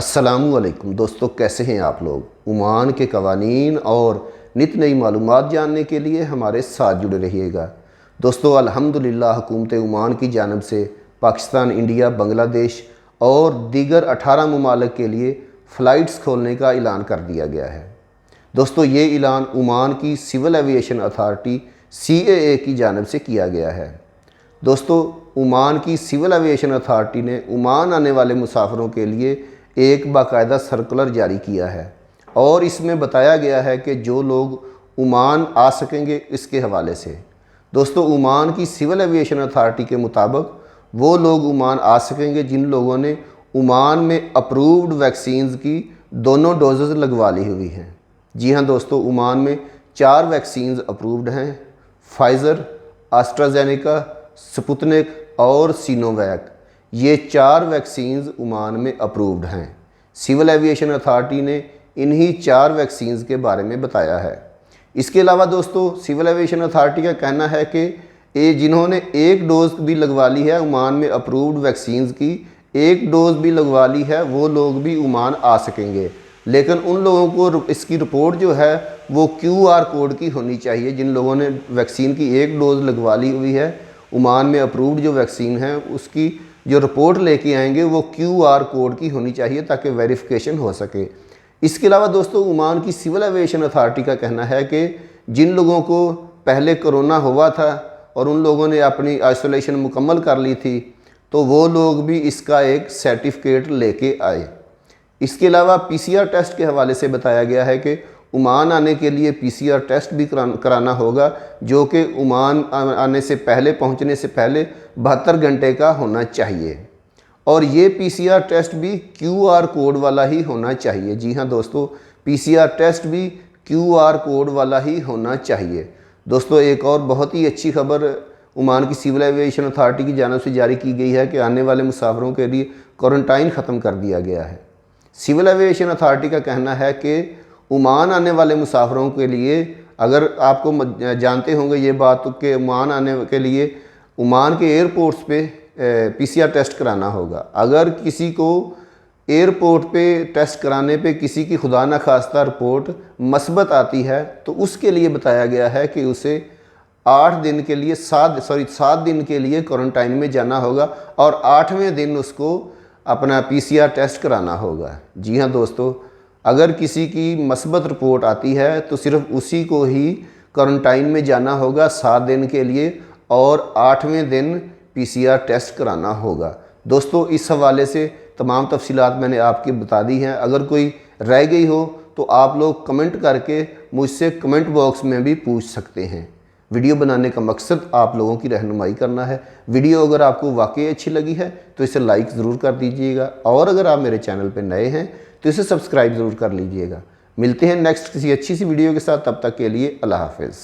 अस्सलामुअलैकुम दोस्तों, कैसे हैं आप लोग। ओमान के कवानीन और नित नई मालूमात जानने के लिए हमारे साथ जुड़े रहिएगा। दोस्तों अल्हम्दुलिल्लाह हुकूमत ओमान की जानिब से पाकिस्तान, इंडिया, बांग्लादेश और दीगर 18 ममालिक के लिए फ़्लाइट्स खोलने का ऐलान कर दिया गया है। दोस्तों ये ऐलान ओमान की सिविल एविएशन अथॉरिटी CAA की जानिब से किया गया है। दोस्तों ओमान की सिविल एविएशन अथॉरिटी ने ओमान आने वाले मुसाफिरों के लिए एक बाकायदा सर्कुलर जारी किया है और इसमें बताया गया है कि जो लोग ओमान आ सकेंगे इसके हवाले से। दोस्तों ओमान की सिविल एविएशन अथॉरिटी के मुताबिक वो लोग ओमान आ सकेंगे जिन लोगों ने ओमान में अप्रूव्ड वैक्सीन्स की दोनों डोजेज़ लगवा ली हुई हैं। जी हाँ दोस्तों, ओमान में 4 वैक्सीन्स अप्रूव्ड हैं, फाइज़र, एस्ट्राजेनेका, स्पुतनिक और सिनोवैक। ये 4 वैक्सीन्स ओमान में अप्रूव्ड हैं। सिविल एविएशन अथॉरिटी ने इन्हीं 4 वैक्सीन्स के बारे में बताया है। इसके अलावा दोस्तों सिविल एविएशन अथॉरिटी का कहना है कि ये जिन्होंने 1 डोज़ भी लगवा ली है ओमान में अप्रूव्ड वैक्सीन्स की, 1 डोज़ भी लगवा ली है, वो लोग भी ओमान आ सकेंगे। लेकिन उन लोगों को इसकी रिपोर्ट जो है वो QR कोड की होनी चाहिए। जिन लोगों ने वैक्सीन की 1 डोज़ लगवा ली हुई है, ओमान में अप्रूव्ड जो वैक्सीन है उसकी जो रिपोर्ट लेके आएंगे वो QR कोड की होनी चाहिए ताकि वेरिफिकेशन हो सके। इसके अलावा दोस्तों ओमान की सिविल एविएशन अथॉरिटी का कहना है कि जिन लोगों को पहले कोरोना हुआ था और उन लोगों ने अपनी आइसोलेशन मुकम्मल कर ली थी तो वो लोग भी इसका एक सर्टिफिकेट लेके आए। इसके अलावा PCR टेस्ट के हवाले से बताया गया है कि ओमान आने के लिए PCR टेस्ट भी कराना होगा, जो कि ओमान आने से पहले, पहुंचने से पहले 72 घंटे का होना चाहिए और ये PCR टेस्ट भी QR कोड वाला ही होना चाहिए। जी हाँ दोस्तों, PCR टेस्ट भी QR कोड वाला ही होना चाहिए। दोस्तों एक और बहुत ही अच्छी खबर ओमान की सिविल एविएशन अथॉरिटी की जानिब से जारी की गई है कि आने वाले मुसाफिरों के लिए क्वारंटाइन ख़त्म कर दिया गया है। सिविल एविएशन अथॉरिटी का कहना है कि ओमान आने वाले मुसाफिरों के लिए, अगर आपको जानते होंगे ये बात कि ओमान आने के लिए ओमान के एयरपोर्ट्स पे PCR टेस्ट कराना होगा। अगर किसी को एयरपोर्ट पे टेस्ट कराने पे किसी की खुदा न खास्ता रिपोर्ट मस्बत आती है तो उसके लिए बताया गया है कि उसे 7 दिन के लिए क्वारंटाइन में जाना होगा और 8वें दिन उसको अपना PCR टेस्ट कराना होगा। जी हाँ दोस्तों, अगर किसी की मस्बत रिपोर्ट आती है तो सिर्फ उसी को ही क्वारंटाइन में जाना होगा 7 दिन के लिए और 8वें दिन PCR टेस्ट कराना होगा। दोस्तों इस हवाले से तमाम तफसीलात मैंने आपकी बता दी हैं। अगर कोई रह गई हो तो आप लोग कमेंट करके मुझसे कमेंट बॉक्स में भी पूछ सकते हैं। वीडियो बनाने का मकसद आप लोगों की रहनुमाई करना है। वीडियो अगर आपको वाकई अच्छी लगी है तो इसे लाइक ज़रूर कर दीजिएगा और अगर आप मेरे चैनल पर नए हैं तो इसे सब्सक्राइब ज़रूर कर लीजिएगा। मिलते हैं नेक्स्ट किसी अच्छी सी वीडियो के साथ, तब तक के लिए अल्लाह हाफ़िज़।